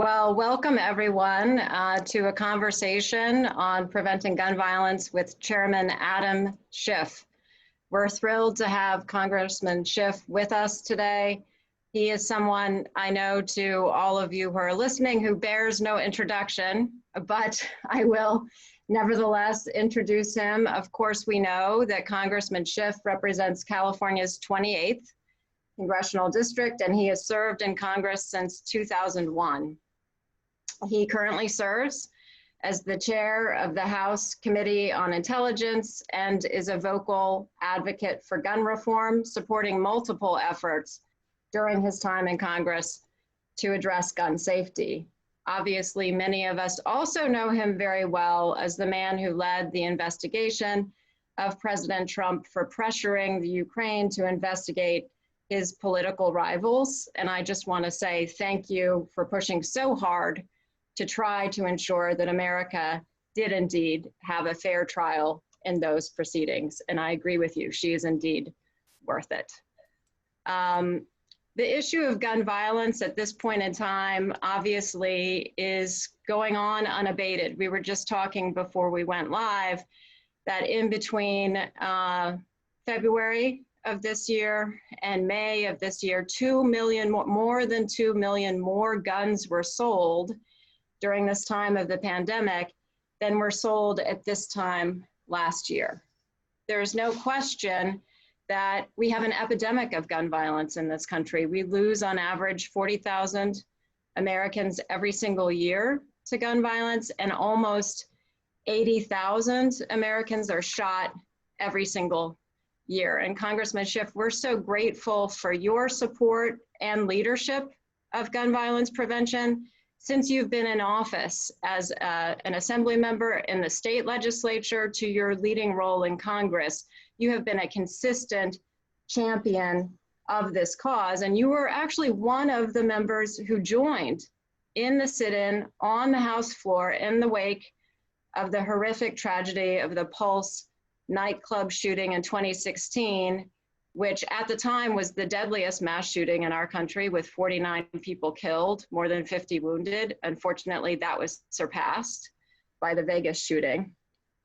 Well, welcome everyone to a conversation on preventing gun violence with Chairman Adam Schiff. We're thrilled to have Congressman Schiff with us today. He is someone I know to all of you who are listening who bears no introduction, but I will nevertheless introduce him. Of course, we know that Congressman Schiff represents California's 28th Congressional District, and he has served in Congress since 2001. He currently serves as the chair of the House Committee on Intelligence and is a vocal advocate for gun reform, supporting multiple efforts during his time in Congress to address gun safety. Obviously, many of us also know him very well as the man who led the investigation of President Trump for pressuring the Ukraine to investigate his political rivals. And I just want to say thank you for pushing so hard to try to ensure that America did indeed have a fair trial in those proceedings. And I agree with you, she is indeed worth it. The issue of gun violence at this point in time, obviously, is going on unabated. We were just talking before we went live that in between February of this year and May of this year, 2 million, more than 2 million more guns were sold during this time of the pandemic than were sold at this time last year. There's no question that we have an epidemic of gun violence in this country. We lose on average 40,000 Americans every single year to gun violence, and almost 80,000 Americans are shot every single year. And Congressman Schiff, we're so grateful for your support and leadership of gun violence prevention. Since you've been in office as an assembly member in the state legislature to your leading role in Congress, you have been a consistent champion of this cause. And you were actually one of the members who joined in the sit-in on the House floor in the wake of the horrific tragedy of the Pulse nightclub shooting in 2016, which at the time was the deadliest mass shooting in our country with 49 people killed, more than 50 wounded. Unfortunately, that was surpassed by the Vegas shooting.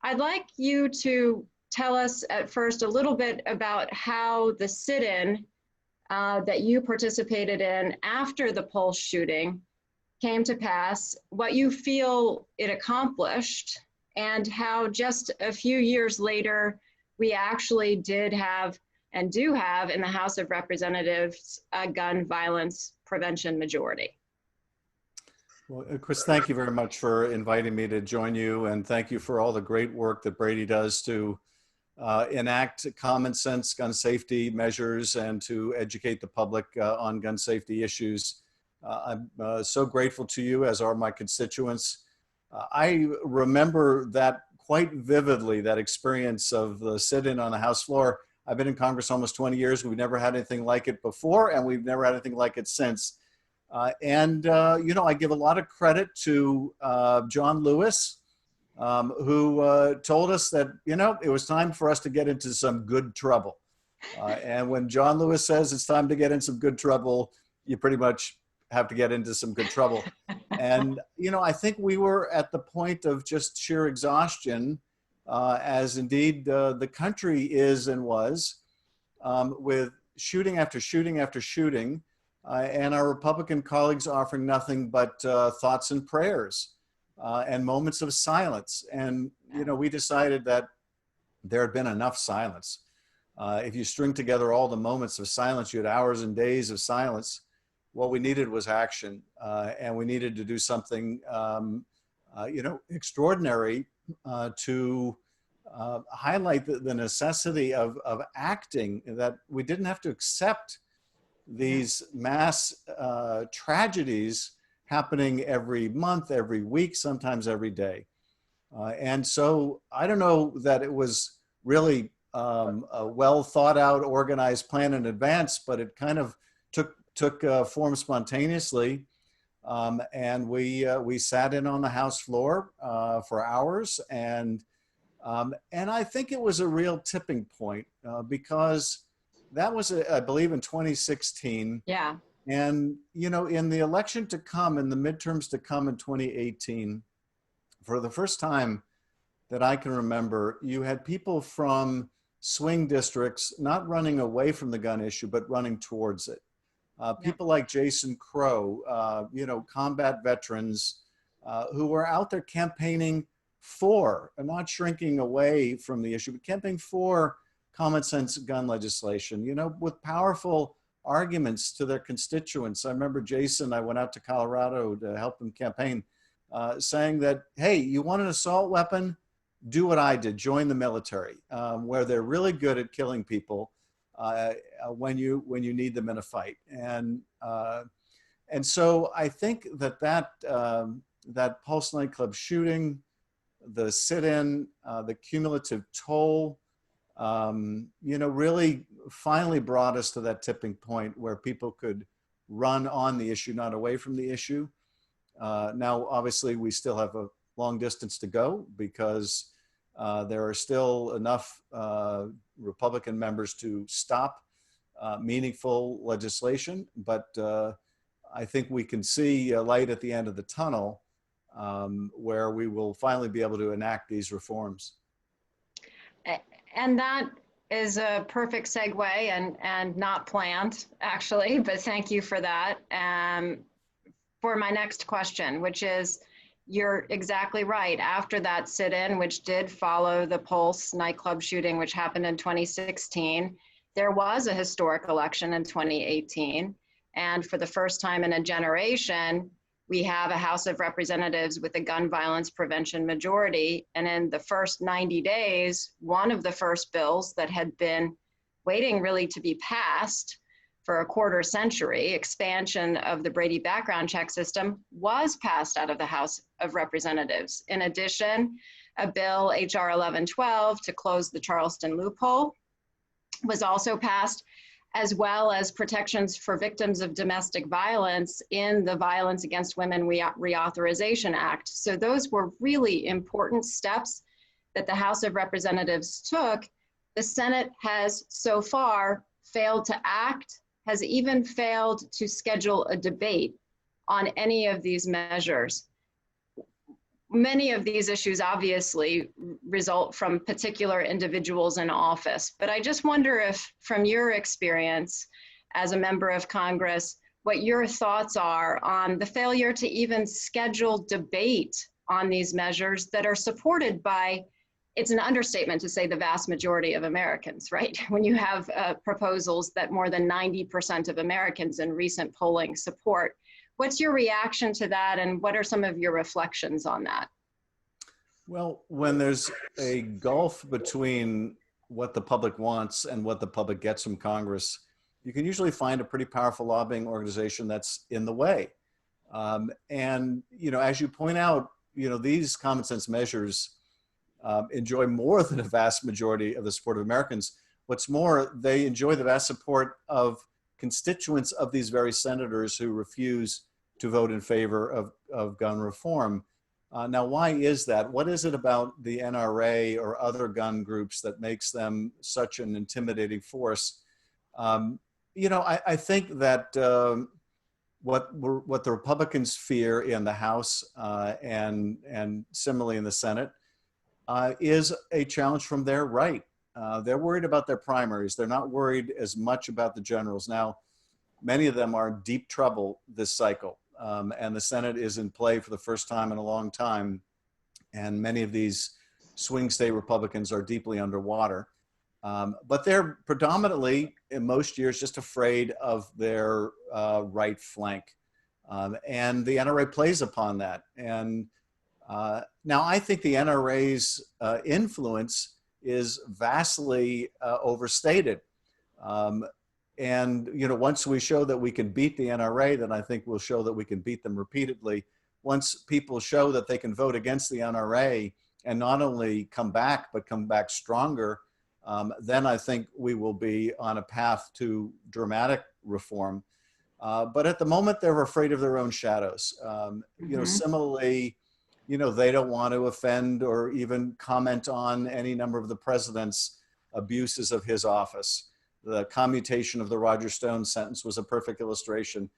I'd like you to tell us at first a little bit about how the sit-in that you participated in after the Pulse shooting came to pass, what you feel it accomplished, and how just a few years later, we actually did have and do have in the House of Representatives a gun violence prevention majority. Well, Kris, thank you very much for inviting me to join you, and thank you for all the great work that Brady does to enact common sense gun safety measures and to educate the public on gun safety issues. I'm so grateful to you, as are my constituents. I remember that quite vividly, that experience of the sit-in on the House floor. I've been in Congress almost 20 years. We've never had anything like it before, and we've never had anything like it since. You know, I give a lot of credit to John Lewis, who told us that, you know, it was time for us to get into some good trouble. And when John Lewis says it's time to get in some good trouble, you pretty much have to get into some good trouble. And, you know, I think we were at the point of just sheer exhaustion, as indeed the country is and was, with shooting after shooting after shooting, and our Republican colleagues offering nothing but thoughts and prayers and moments of silence. And, you know, we decided that there had been enough silence. If you string together all the moments of silence, you had hours and days of silence. What we needed was action, and we needed to do something, you know, extraordinary to highlight the necessity of acting, that we didn't have to accept these mass tragedies happening every month, every week, sometimes every day. And so I don't know that it was really a well thought out, organized plan in advance, but it kind of took form spontaneously. And we sat in on the House floor for hours, and I think it was a real tipping point because that was, I believe, in 2016. Yeah. And, in the election to come, in the midterms to come in 2018, for the first time that I can remember, you had people from swing districts not running away from the gun issue, but running towards it. Yeah. People like Jason Crow, combat veterans who were out there campaigning for, and not shrinking away from the issue, but campaigning for common sense gun legislation, with powerful arguments to their constituents. I remember Jason, I went out to Colorado to help him campaign, saying that, hey, you want an assault weapon? Do what I did, join the military, where they're really good at killing people when you need them in a fight. And so I think that Pulse nightclub shooting, the sit-in, the cumulative toll, really finally brought us to that tipping point where people could run on the issue, not away from the issue. Now, obviously, we still have a long distance to go because there are still enough Republican members to stop meaningful legislation, but I think we can see a light at the end of the tunnel where we will finally be able to enact these reforms. And that is a perfect segue and not planned, actually, but thank you for that. For my next question, which is, you're exactly right. After that sit-in, which did follow the Pulse nightclub shooting, which happened in 2016, there was a historic election in 2018. And for the first time in a generation, we have a House of Representatives with a gun violence prevention majority. And in the first 90 days, one of the first bills that had been waiting really to be passed for a quarter century, expansion of the Brady background check system, was passed out of the House of Representatives. In addition, a bill, HR 1112, to close the Charleston loophole was also passed, as well as protections for victims of domestic violence in the Violence Against Women Reauthorization Act. So those were really important steps that the House of Representatives took. The Senate has so far failed to act, has even failed to schedule a debate on any of these measures. Many of these issues obviously result from particular individuals in office, but I just wonder if, from your experience as a member of Congress, what your thoughts are on the failure to even schedule debate on these measures that are supported by, it's an understatement to say the vast majority of Americans, right? When you have proposals that more than 90% of Americans in recent polling support. What's your reaction to that, and what are some of your reflections on that? Well, when there's a gulf between what the public wants and what the public gets from Congress, you can usually find a pretty powerful lobbying organization that's in the way. And, as you point out, these common sense measures enjoy more than a vast majority of the support of Americans. What's more, they enjoy the vast support of constituents of these very senators who refuse to vote in favor of gun reform. Now, why is that? What is it about the NRA or other gun groups that makes them such an intimidating force? I think that what the Republicans fear in the House and similarly in the Senate is a challenge from their right. They're worried about their primaries. They're not worried as much about the generals. Now, many of them are in deep trouble this cycle, and the Senate is in play for the first time in a long time, and many of these swing state Republicans are deeply underwater. But they're predominantly, in most years, just afraid of their right flank. And the NRA plays upon that. And now I think the NRA's influence is vastly overstated. And, once we show that we can beat the NRA, then I think we'll show that we can beat them repeatedly. Once people show that they can vote against the NRA and not only come back, but come back stronger, then I think we will be on a path to dramatic reform. But at the moment, they're afraid of their own shadows. Similarly, they don't want to offend or even comment on any number of the president's abuses of his office. The commutation of the Roger Stone sentence was a perfect illustration.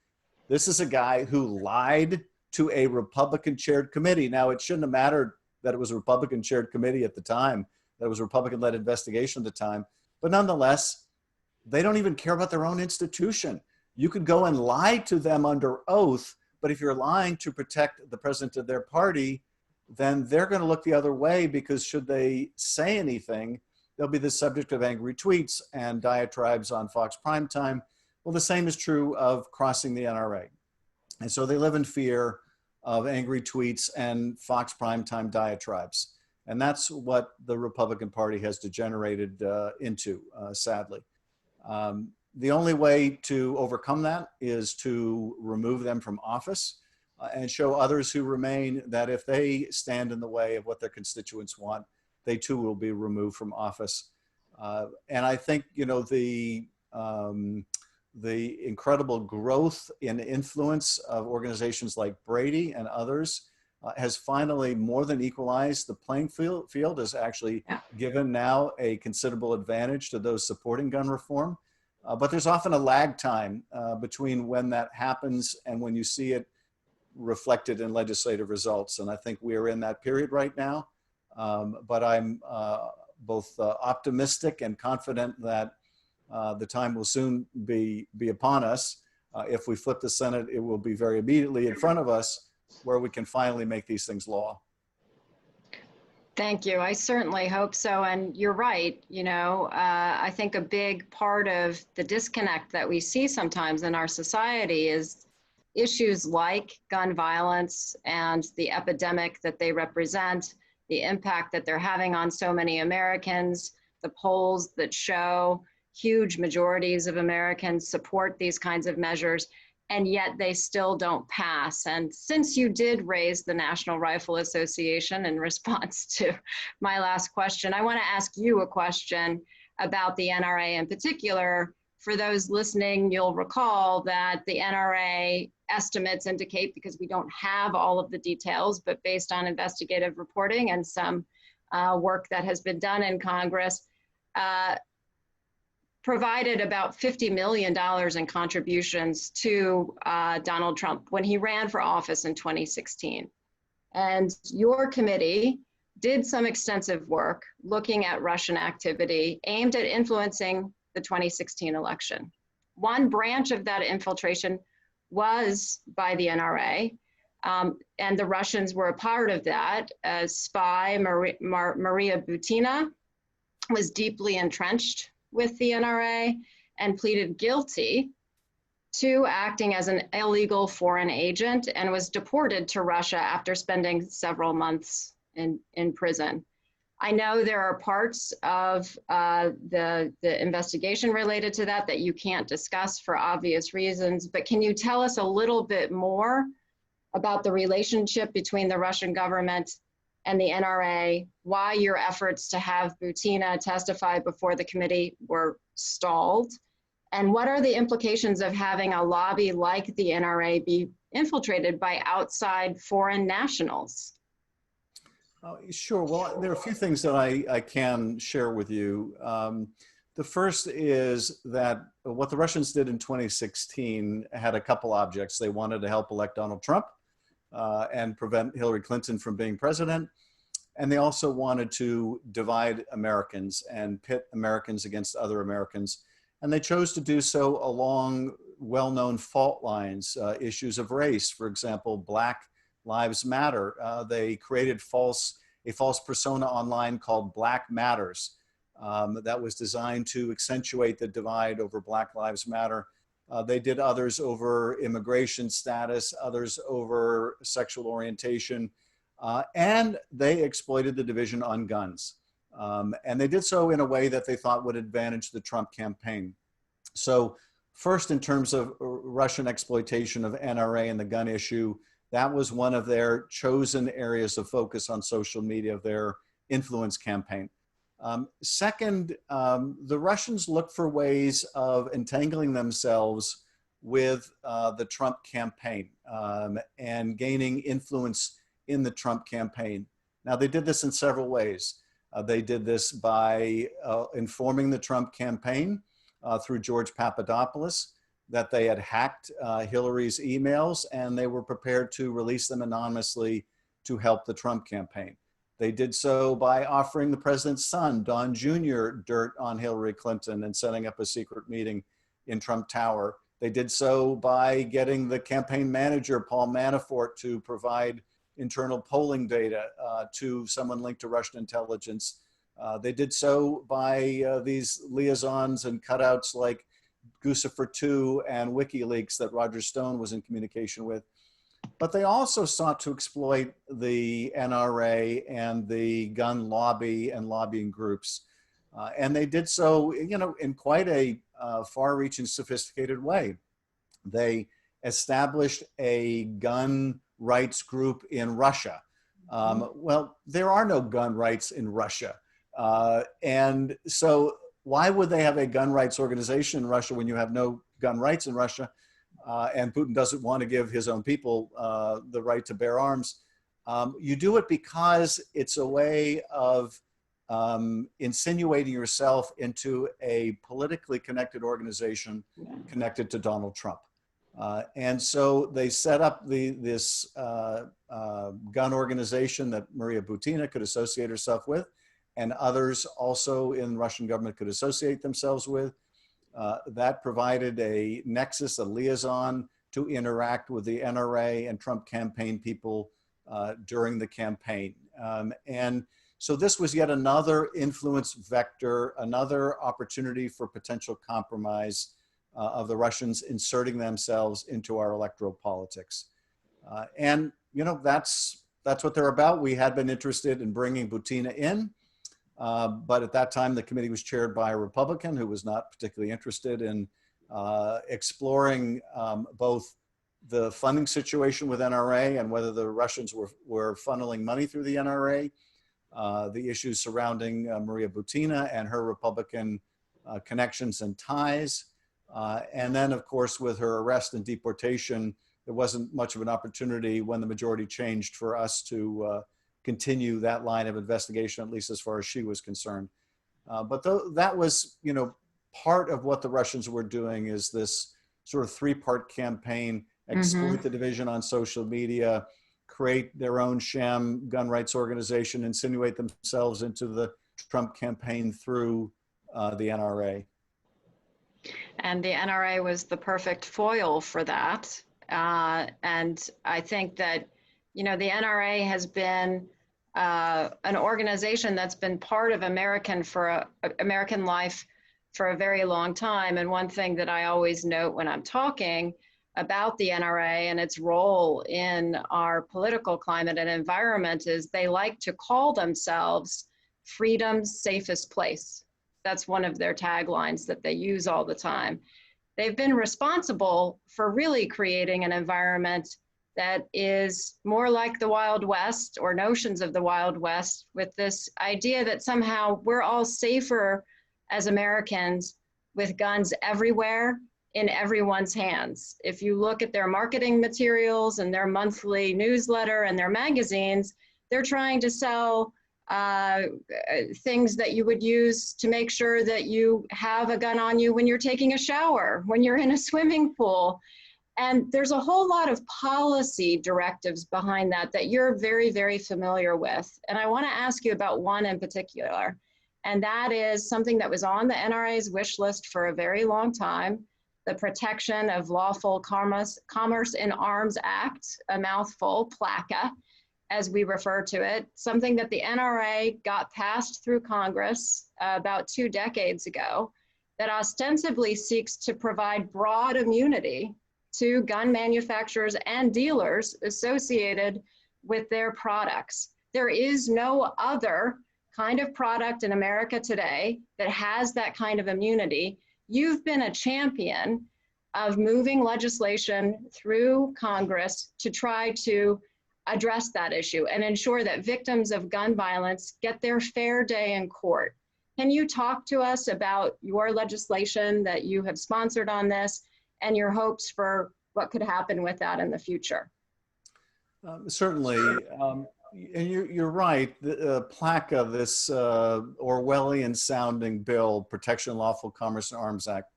This is a guy who lied to a Republican-chaired committee. Now, it shouldn't have mattered that it was a Republican-chaired committee at the time, that it was a Republican-led investigation at the time, but nonetheless, they don't even care about their own institution. You could go and lie to them under oath, but if you're lying to protect the president of their party, then they're going to look the other way, because should they say anything, they'll be the subject of angry tweets and diatribes on Fox Primetime. Well, the same is true of crossing the NRA. And so they live in fear of angry tweets and Fox Primetime diatribes. And that's what the Republican Party has degenerated into, sadly. The only way to overcome that is to remove them from office and show others who remain that if they stand in the way of what their constituents want, they too will be removed from office. And I think, you know, the incredible growth in influence of organizations like Brady and others has finally more than equalized the playing field, has actually given now a considerable advantage to those supporting gun reform. But there's often a lag time between when that happens and when you see it reflected in legislative results. And I think we are in that period right now. But I'm both optimistic and confident that the time will soon be upon us. If we flip the Senate, it will be very immediately in front of us, where we can finally make these things law. Thank you. I certainly hope so. And you're right. You know, I think a big part of the disconnect that we see sometimes in our society is issues like gun violence and the epidemic that they represent, the impact that they're having on so many Americans, the polls that show huge majorities of Americans support these kinds of measures, and yet they still don't pass. And since you did raise the National Rifle Association in response to my last question, I want to ask you a question about the NRA in particular. For those listening, you'll recall that the NRA estimates indicate, because we don't have all of the details, but based on investigative reporting and some work that has been done in Congress, provided about $50 million in contributions to Donald Trump when he ran for office in 2016. And your committee did some extensive work looking at Russian activity aimed at influencing the 2016 election. One branch of that infiltration was by the NRA, and the Russians were a part of that. Spy Maria Butina was deeply entrenched with the NRA and pleaded guilty to acting as an illegal foreign agent and was deported to Russia after spending several months in prison. I know there are parts of the investigation related to that you can't discuss for obvious reasons, but can you tell us a little bit more about the relationship between the Russian government and the NRA, why your efforts to have Butina testify before the committee were stalled, and what are the implications of having a lobby like the NRA be infiltrated by outside foreign nationals? Sure. Well, there are a few things that I can share with you. The first is that what the Russians did in 2016 had a couple objects. They wanted to help elect Donald Trump and prevent Hillary Clinton from being president. And they also wanted to divide Americans and pit Americans against other Americans. And they chose to do so along well-known fault lines, issues of race. For example, Black Lives Matter. They created a false persona online called Black Matters that was designed to accentuate the divide over Black Lives Matter. They did others over immigration status, others over sexual orientation, and they exploited the division on guns. And they did so in a way that they thought would advantage the Trump campaign. So first, in terms of Russian exploitation of NRA and the gun issue, that was one of their chosen areas of focus on social media, of their influence campaign. Second, the Russians looked for ways of entangling themselves with the Trump campaign and gaining influence in the Trump campaign. Now, they did this in several ways. They did this by informing the Trump campaign through George Papadopoulos, that they had hacked Hillary's emails and they were prepared to release them anonymously to help the Trump campaign. They did so by offering the president's son, Don Jr., dirt on Hillary Clinton and setting up a secret meeting in Trump Tower. They did so by getting the campaign manager, Paul Manafort, to provide internal polling data to someone linked to Russian intelligence. They did so by these liaisons and cutouts like Guccifer 2 and WikiLeaks that Roger Stone was in communication with. But they also sought to exploit the NRA and the gun lobby and lobbying groups. And they did so, in quite a far-reaching, sophisticated way. They established a gun rights group in Russia. Well, there are no gun rights in Russia. And so why would they have a gun rights organization in Russia when you have no gun rights in Russia? And Putin doesn't want to give his own people the right to bear arms. You do it because it's a way of insinuating yourself into a politically connected organization connected to Donald Trump. And so they set up this gun organization that Maria Butina could associate herself with, and others also in the Russian government could associate themselves with. That provided a nexus, a liaison to interact with the NRA and Trump campaign people during the campaign. And so this was yet another influence vector, another opportunity for potential compromise of the Russians inserting themselves into our electoral politics. And that's what they're about. We had been interested in bringing Butina in, but at that time the committee was chaired by a Republican who was not particularly interested in exploring both the funding situation with NRA and whether the Russians were funneling money through the NRA, the issues surrounding Maria Butina and her Republican connections and ties. And then, of course, with her arrest and deportation, there wasn't much of an opportunity when the majority changed for us to continue that line of investigation, at least as far as she was concerned. But that was, part of what the Russians were doing is this sort of three-part campaign, exploit the division on social media, create their own sham gun rights organization, insinuate themselves into the Trump campaign through the NRA. And the NRA was the perfect foil for that. And I think that, the NRA has been an organization that's been part of American life for a very long time. And one thing that I always note when I'm talking about the NRA and its role in our political climate and environment is they like to call themselves freedom's safest place. That's one of their taglines that they use all the time. They've been responsible for really creating an environment that is more like the Wild West or notions of the Wild West, with this idea that somehow we're all safer as Americans with guns everywhere in everyone's hands. If you look at their marketing materials and their monthly newsletter and their magazines, they're trying to sell things that you would use to make sure that you have a gun on you when you're taking a shower, when you're in a swimming pool. And there's a whole lot of policy directives behind that you're very, very familiar with. And I want to ask you about one in particular. And that is something that was on the NRA's wish list for a very long time, the Protection of Lawful Commerce in Arms Act, a mouthful, PLACA, as we refer to it, something that the NRA got passed through Congress about 2 decades ago, that ostensibly seeks to provide broad immunity to gun manufacturers and dealers associated with their products. There is no other kind of product in America today that has that kind of immunity. You've been a champion of moving legislation through Congress to try to address that issue and ensure that victims of gun violence get their fair day in court. Can you talk to us about your legislation that you have sponsored on this and your hopes for what could happen with that in the future? Certainly. and you're right. The PLACA, this Orwellian sounding bill, Protection of Lawful Commerce and Arms Act,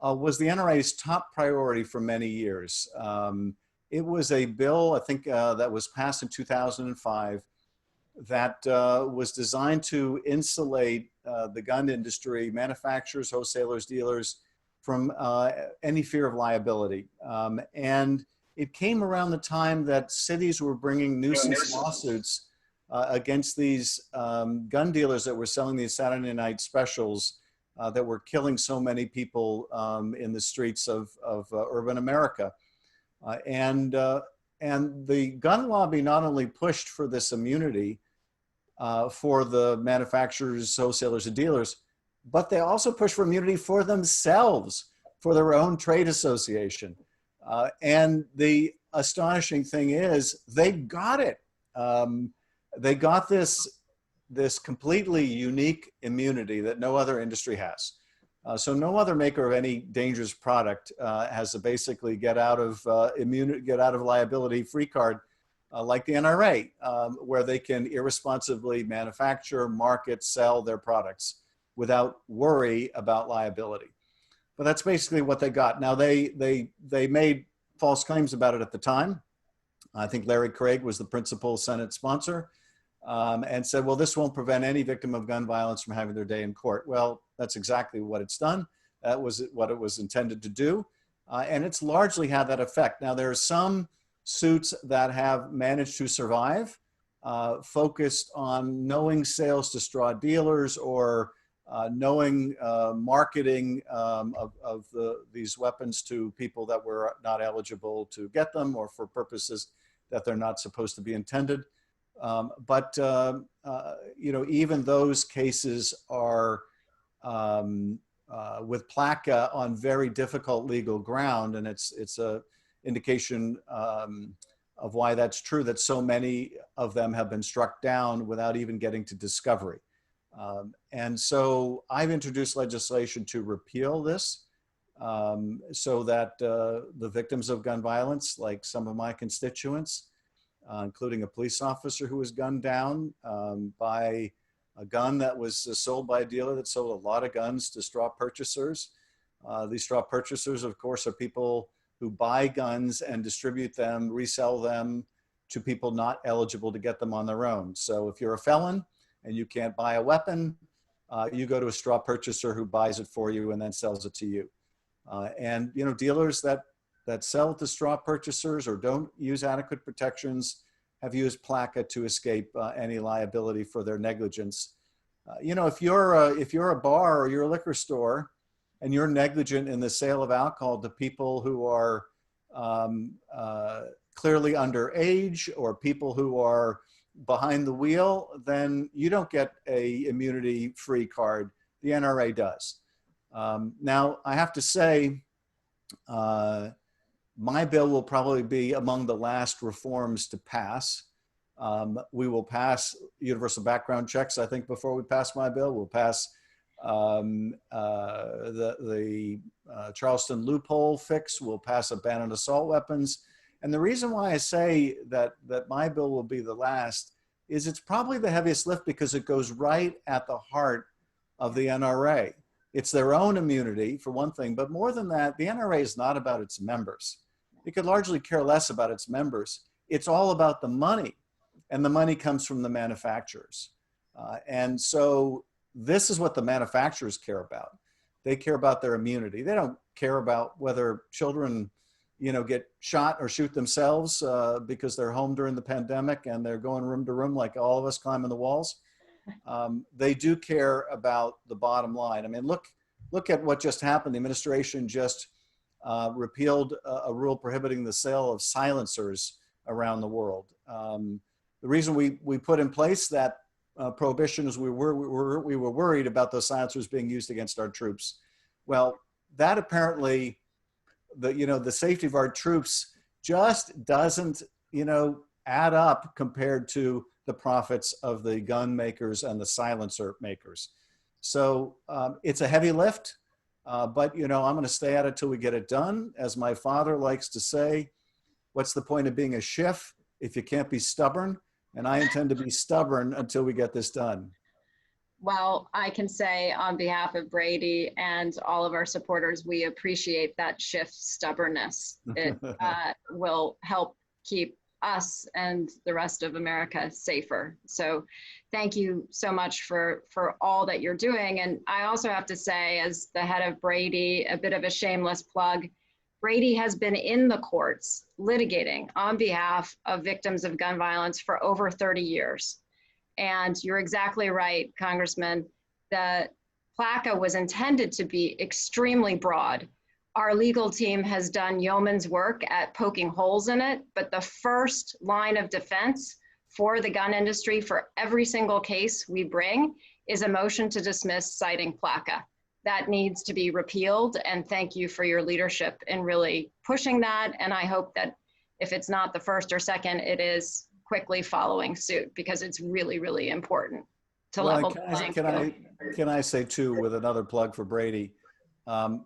was the NRA's top priority for many years. It was a bill, I think, that was passed in 2005 that was designed to insulate the gun industry, manufacturers, wholesalers, dealers, from any fear of liability. And it came around the time that cities were bringing nuisance lawsuits against these gun dealers that were selling these Saturday night specials that were killing so many people in the streets of urban America. And the gun lobby not only pushed for this immunity for the manufacturers, wholesalers, and dealers, but they also pushed for immunity for themselves, for their own trade association. And the astonishing thing is they got it. They got this completely unique immunity that no other industry has. So no other maker of any dangerous product has to basically get out of liability free card like the NRA, where they can irresponsibly manufacture, market, sell their products without worry about liability. But that's basically what they got. Now they made false claims about it at the time. I think Larry Craig was the principal Senate sponsor, and said, well, this won't prevent any victim of gun violence from having their day in court. Well, that's exactly what it's done. That was what it was intended to do. And it's largely had that effect. Now, there are some suits that have managed to survive, focused on knowing sales to straw dealers or knowing marketing of these weapons to people that were not eligible to get them or for purposes that they're not supposed to be intended. But you know, even those cases are with PLACA on very difficult legal ground, and it's a indication of why that's true, that so many of them have been struck down without even getting to discovery. And so I've introduced legislation to repeal this so that the victims of gun violence, like some of my constituents, including a police officer who was gunned down by a gun that was sold by a dealer that sold a lot of guns to straw purchasers. These straw purchasers, of course, are people who buy guns and distribute them, resell them to people not eligible to get them on their own. So if you're a felon and you can't buy a weapon, you go to a straw purchaser who buys it for you and then sells it to you. And you know, dealers that sell to straw purchasers or don't use adequate protections have used PLACA to escape any liability for their negligence. You know, if you're a bar or you're a liquor store and you're negligent in the sale of alcohol to people who are clearly underage or people who are behind the wheel, then you don't get a immunity-free card. The NRA does. Now, I have to say, my bill will probably be among the last reforms to pass. We will pass universal background checks, I think, before we pass my bill. We'll pass the Charleston loophole fix. We'll pass a ban on assault weapons. And the reason why I say that my bill will be the last is it's probably the heaviest lift because it goes right at the heart of the NRA. It's their own immunity, for one thing, but more than that, the NRA is not about its members. It could largely care less about its members. It's all about the money, and the money comes from the manufacturers. And so this is what the manufacturers care about. They care about their immunity. They don't care about whether children, you know, get shot or shoot themselves because they're home during the pandemic and they're going room to room like all of us climbing the walls. They do care about the bottom line. I mean, look at what just happened. The administration just repealed a rule prohibiting the sale of silencers around the world. The reason we put in place that prohibition is we were worried about those silencers being used against our troops. Well, that apparently, the safety of our troops just doesn't, add up compared to the profits of the gun makers and the silencer makers. So it's a heavy lift, but I'm going to stay at it till we get it done. As my father likes to say, what's the point of being a Schiff if you can't be stubborn? and I intend to be stubborn until we get this done. Well, I can say on behalf of Brady and all of our supporters, we appreciate that Schiff stubbornness. It will help keep us and the rest of America safer. So thank you so much for all that you're doing. And I also have to say, as the head of Brady, a bit of a shameless plug, Brady has been in the courts litigating on behalf of victims of gun violence for over 30 years. And you're exactly right, Congressman. The PLACA was intended to be extremely broad. Our legal team has done yeoman's work at poking holes in it, but the first line of defense for the gun industry for every single case we bring is a motion to dismiss citing PLACA. That needs to be repealed, and thank you for your leadership in really pushing that. And I hope that if it's not the first or second, it is quickly following suit, because it's really, really important to level the playing field. Can I say too, with another plug for Brady,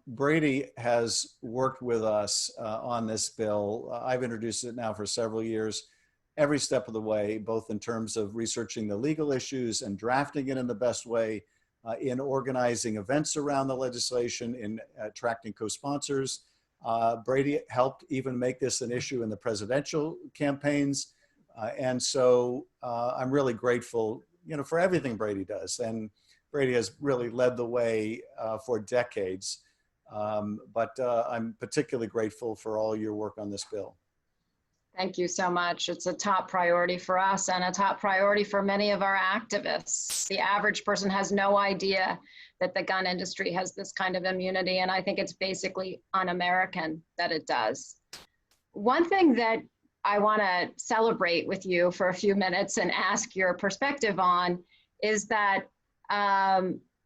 Brady has worked with us on this bill. I've introduced it now for several years, every step of the way, both in terms of researching the legal issues and drafting it in the best way, in organizing events around the legislation, in attracting co-sponsors. Brady helped even make this an issue in the presidential campaigns. And so I'm really grateful, for everything Brady does. And Brady has really led the way for decades. But I'm particularly grateful for all your work on this bill. Thank you so much. It's a top priority for us and a top priority for many of our activists. The average person has no idea that the gun industry has this kind of immunity, and I think it's basically un-American that it does. One thing that I want to celebrate with you for a few minutes and ask your perspective on is that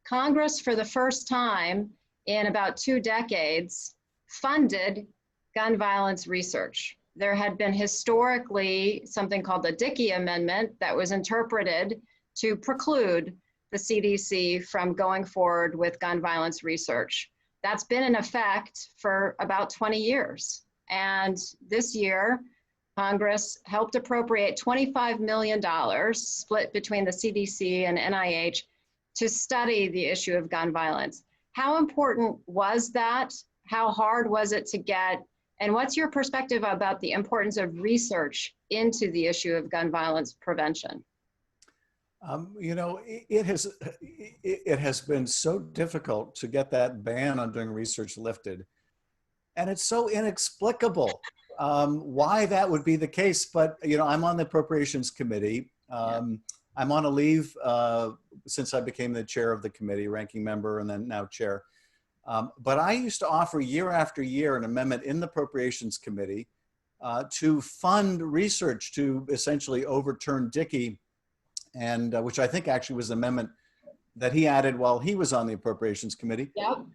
Congress, for the first time in about 2 decades, funded gun violence research. There had been historically something called the Dickey Amendment that was interpreted to preclude the CDC from going forward with gun violence research. That's been in effect for about 20 years. And this year, Congress helped appropriate $25 million split between the CDC and NIH to study the issue of gun violence. How important was that? How hard was it to get? And what's your perspective about the importance of research into the issue of gun violence prevention? It has been so difficult to get that ban on doing research lifted. And it's so inexplicable why that would be the case. But, I'm on the Appropriations Committee. I'm on a leave since I became the chair of the committee, ranking member, and then now chair. But I used to offer year after year an amendment in the Appropriations Committee to fund research to essentially overturn Dickey, and which I think actually was an amendment that he added while he was on the Appropriations Committee. Yep.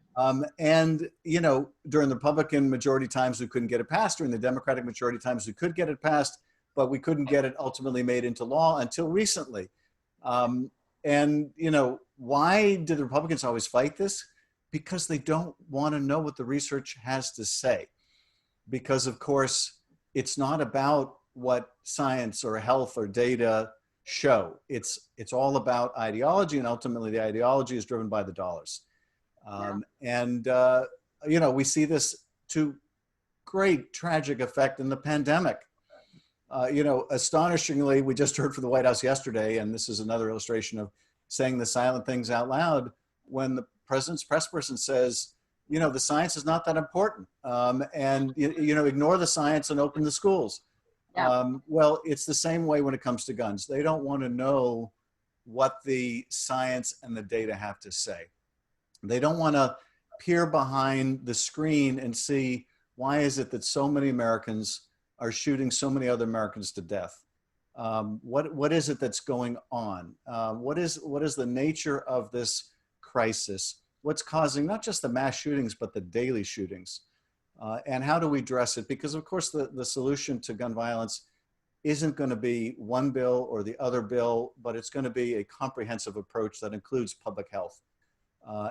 And, during the Republican majority times, we couldn't get it passed. During the Democratic majority times, we could get it passed, but we couldn't get it ultimately made into law until recently. And, why did the Republicans always fight this? Because they don't want to know what the research has to say. Because, of course, it's not about what science or health or data show. It's all about ideology, and ultimately the ideology is driven by the dollars. And we see this to great tragic effect in the pandemic. Astonishingly, we just heard from the White House yesterday, and this is another illustration of saying the silent things out loud, when the president's press person says, the science is not that important, and ignore the science and open the schools. Yeah. Well, it's the same way when it comes to guns. They don't want to know what the science and the data have to say. They don't want to peer behind the screen and see, why is it that so many Americans are shooting so many other Americans to death? What is it that's going on? What is the nature of this crisis? What's causing not just the mass shootings, but the daily shootings? And how do we address it? Because of course the solution to gun violence isn't going to be one bill or the other bill, but it's going to be a comprehensive approach that includes public health,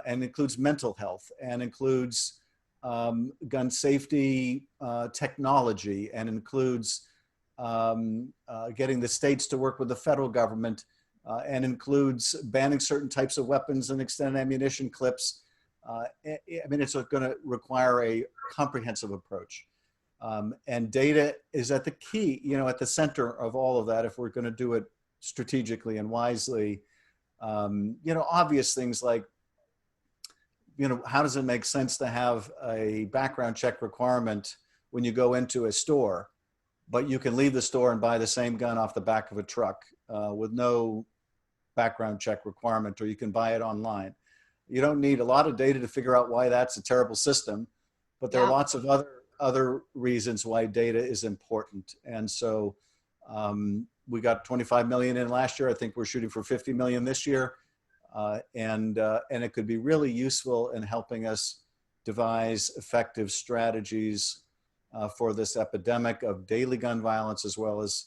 and includes mental health, and includes gun safety technology, and includes getting the states to work with the federal government, and includes banning certain types of weapons and extended ammunition clips. I mean, it's going to require a comprehensive approach. And data is at the key, at the center of all of that if we're going to do it strategically and wisely. Obvious things like, how does it make sense to have a background check requirement when you go into a store, but you can leave the store and buy the same gun off the back of a truck with no background check requirement, or you can buy it online. You don't need a lot of data to figure out why that's a terrible system, but there are lots of other reasons why data is important. And so we got 25 million in last year. I think we're shooting for 50 million this year. And it could be really useful in helping us devise effective strategies for this epidemic of daily gun violence, as well as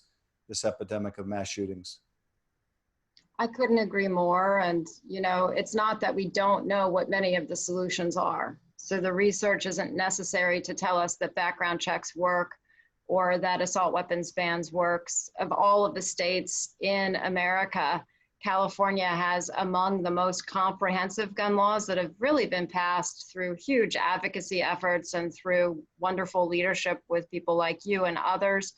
this epidemic of mass shootings. I couldn't agree more. And, it's not that we don't know what many of the solutions are. So the research isn't necessary to tell us that background checks work or that assault weapons bans works. Of all of the states in America, California has among the most comprehensive gun laws that have really been passed through huge advocacy efforts and through wonderful leadership with people like you and others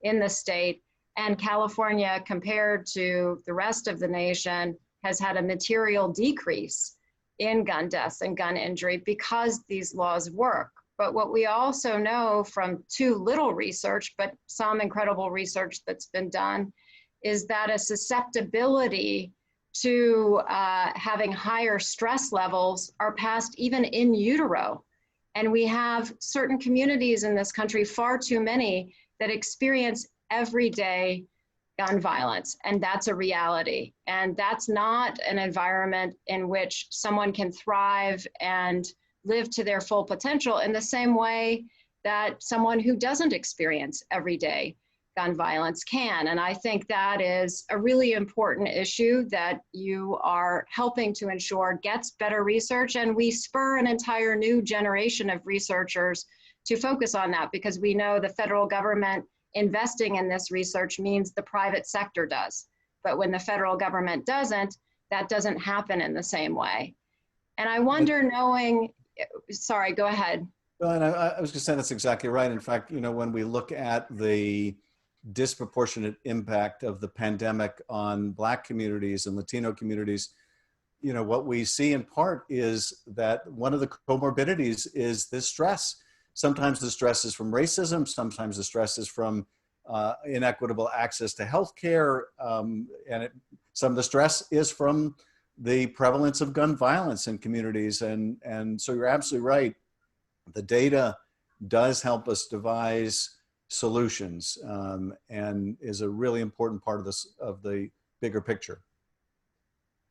in the state. And California, compared to the rest of the nation, has had a material decrease in gun deaths and gun injury because these laws work. But what we also know from too little research, but some incredible research that's been done, is that a susceptibility to having higher stress levels are passed even in utero. And we have certain communities in this country, far too many, that experience everyday gun violence. And that's a reality. And that's not an environment in which someone can thrive and live to their full potential in the same way that someone who doesn't experience everyday gun violence can. And I think that is a really important issue that you are helping to ensure gets better research. And we spur an entire new generation of researchers to focus on that, because we know the federal government investing in this research means the private sector does. But when the federal government doesn't, that doesn't happen in the same way. And I wonder, sorry, go ahead. Well, and I was going to say that's exactly right. In fact, when we look at the disproportionate impact of the pandemic on Black communities and Latino communities, what we see in part is that one of the comorbidities is this stress. Sometimes the stress is from racism, sometimes the stress is from inequitable access to healthcare, some of the stress is from the prevalence of gun violence in communities. And so you're absolutely right. The data does help us devise solutions, and is a really important part of the bigger picture.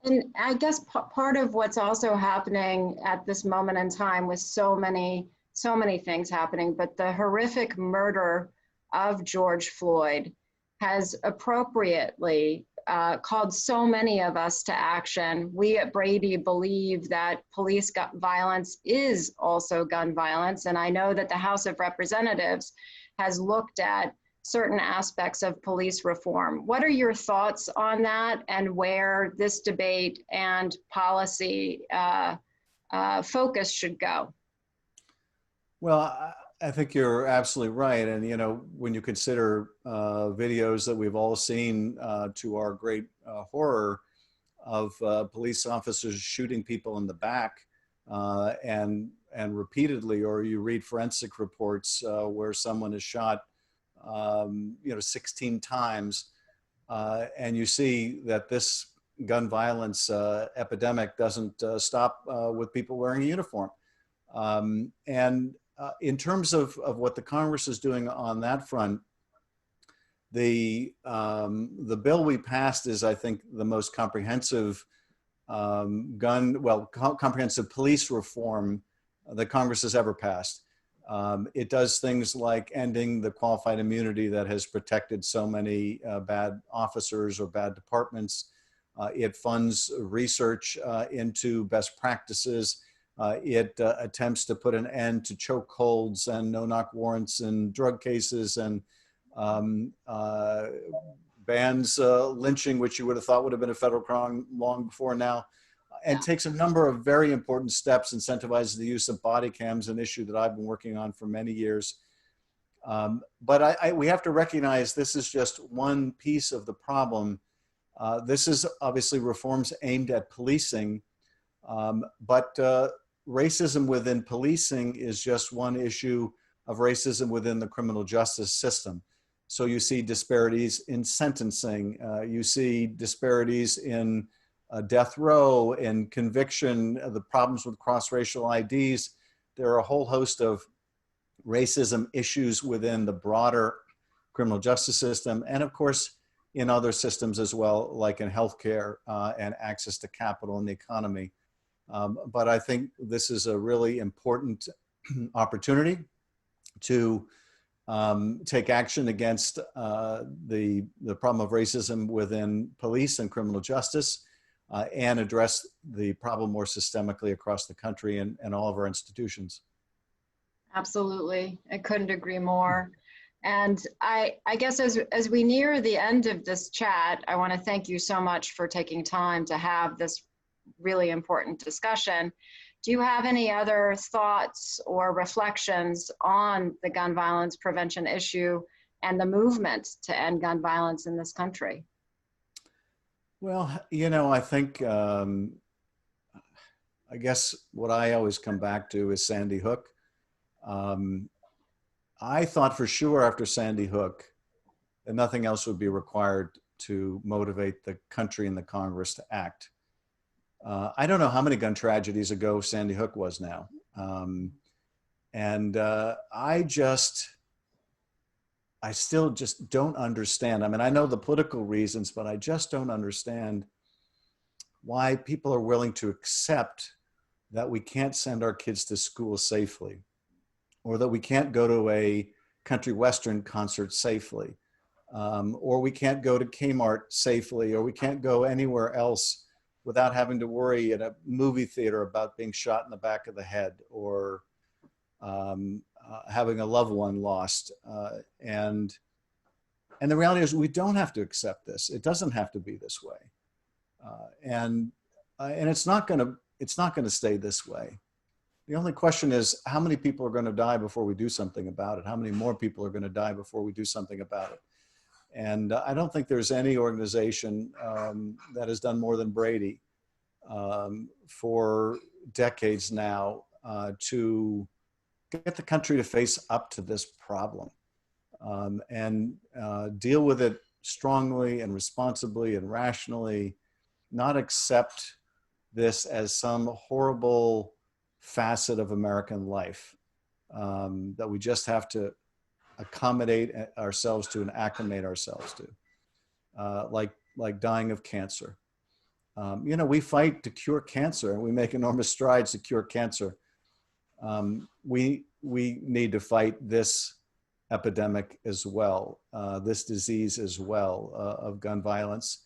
And I guess part of what's also happening at this moment in time, with so many things happening, but the horrific murder of George Floyd has appropriately called so many of us to action. We at Brady believe that police violence is also gun violence. And I know that the House of Representatives has looked at certain aspects of police reform. What are your thoughts on that, and where this debate and policy focus should go? Well, I think you're absolutely right. And, when you consider videos that we've all seen to our great horror of police officers shooting people in the back and repeatedly, or you read forensic reports where someone is shot 16 times, and you see that this gun violence epidemic doesn't stop with people wearing a uniform. In terms of what the Congress is doing on that front, the bill we passed is, I think, the most comprehensive comprehensive police reform that Congress has ever passed. It does things like ending the qualified immunity that has protected so many bad officers or bad departments. It funds research into best practices. It attempts to put an end to chokeholds and no-knock warrants in drug cases, and um, uh, bans lynching, which you would have thought would have been a federal crime long before now, and takes a number of very important steps, incentivizes the use of body cams, an issue that I've been working on for many years. But we have to recognize this is just one piece of the problem. This is obviously reforms aimed at policing, but racism within policing is just one issue of racism within the criminal justice system. So you see disparities in sentencing, you see disparities in death row, in conviction, the problems with cross-racial IDs. There are a whole host of racism issues within the broader criminal justice system, and of course in other systems as well, like in healthcare and access to capital in the economy. But I think this is a really important opportunity to take action against the problem of racism within police and criminal justice, and address the problem more systemically across the country and all of our institutions. Absolutely. I couldn't agree more. And I guess as we near the end of this chat, I want to thank you so much for taking time to have this really important discussion. Do you have any other thoughts or reflections on the gun violence prevention issue and the movement to end gun violence in this country? Well, you know, I think, I guess what I always come back to is Sandy Hook. I thought for sure after Sandy Hook that nothing else would be required to motivate the country and the Congress to act. I don't know how many gun tragedies ago Sandy Hook was now. I still just don't understand. I mean, I know the political reasons, but I just don't understand why people are willing to accept that we can't send our kids to school safely, or that we can't go to a country western concert safely, or we can't go to Kmart safely, or we can't go anywhere else without having to worry at a movie theater about being shot in the back of the head, or having a loved one lost. And the reality is we don't have to accept this. It doesn't have to be this way. And it's not gonna stay this way. The only question is how many people are gonna die before we do something about it? How many more people are gonna die before we do something about it? And I don't think there's any organization that has done more than Brady for decades now to get the country to face up to this problem and deal with it strongly and responsibly and rationally, not accept this as some horrible facet of American life that we just have to accommodate ourselves to and acclimate ourselves to, like dying of cancer. You know, we fight to cure cancer and we make enormous strides to cure cancer. We need to fight this epidemic as well, this disease as well of gun violence.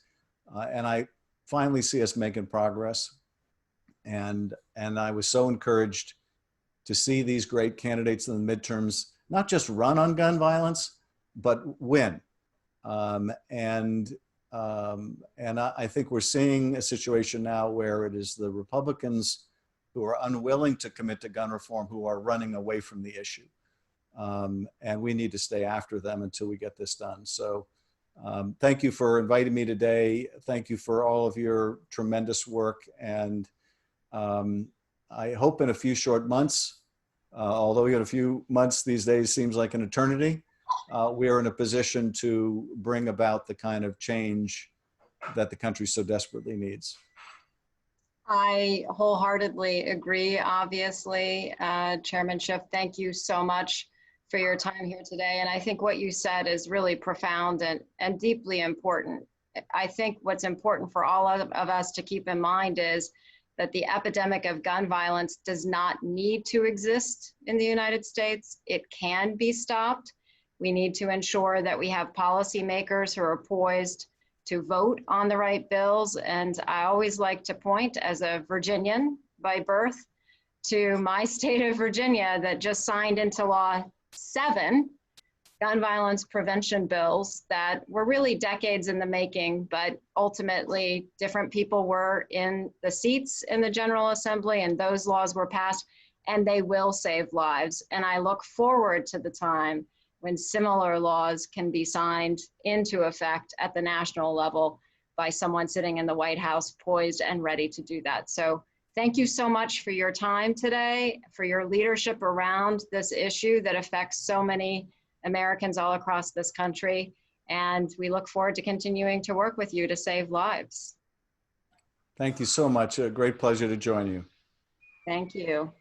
And I finally see us making progress. And I was so encouraged to see these great candidates in the midterms not just run on gun violence, but win. And I think we're seeing a situation now where it is the Republicans who are unwilling to commit to gun reform who are running away from the issue. And we need to stay after them until we get this done. So thank you for inviting me today. Thank you for all of your tremendous work. And I hope in a few short months, although a few months these days seems like an eternity, we are in a position to bring about the kind of change that the country so desperately needs. I wholeheartedly agree, obviously. Chairman Schiff, thank you so much for your time here today. And I think what you said is really profound and deeply important. I think what's important for all of us to keep in mind is that the epidemic of gun violence does not need to exist in the United States. It can be stopped. We need to ensure that we have policymakers who are poised to vote on the right bills. And I always like to point, as a Virginian by birth, to my state of Virginia that just signed into law 7 gun violence prevention bills that were really decades in the making, but ultimately different people were in the seats in the General Assembly and those laws were passed, and they will save lives. And I look forward to the time when similar laws can be signed into effect at the national level by someone sitting in the White House poised and ready to do that. So thank you so much for your time today, for your leadership around this issue that affects so many Americans all across this country. And we look forward to continuing to work with you to save lives. Thank you so much. A great pleasure to join you. Thank you.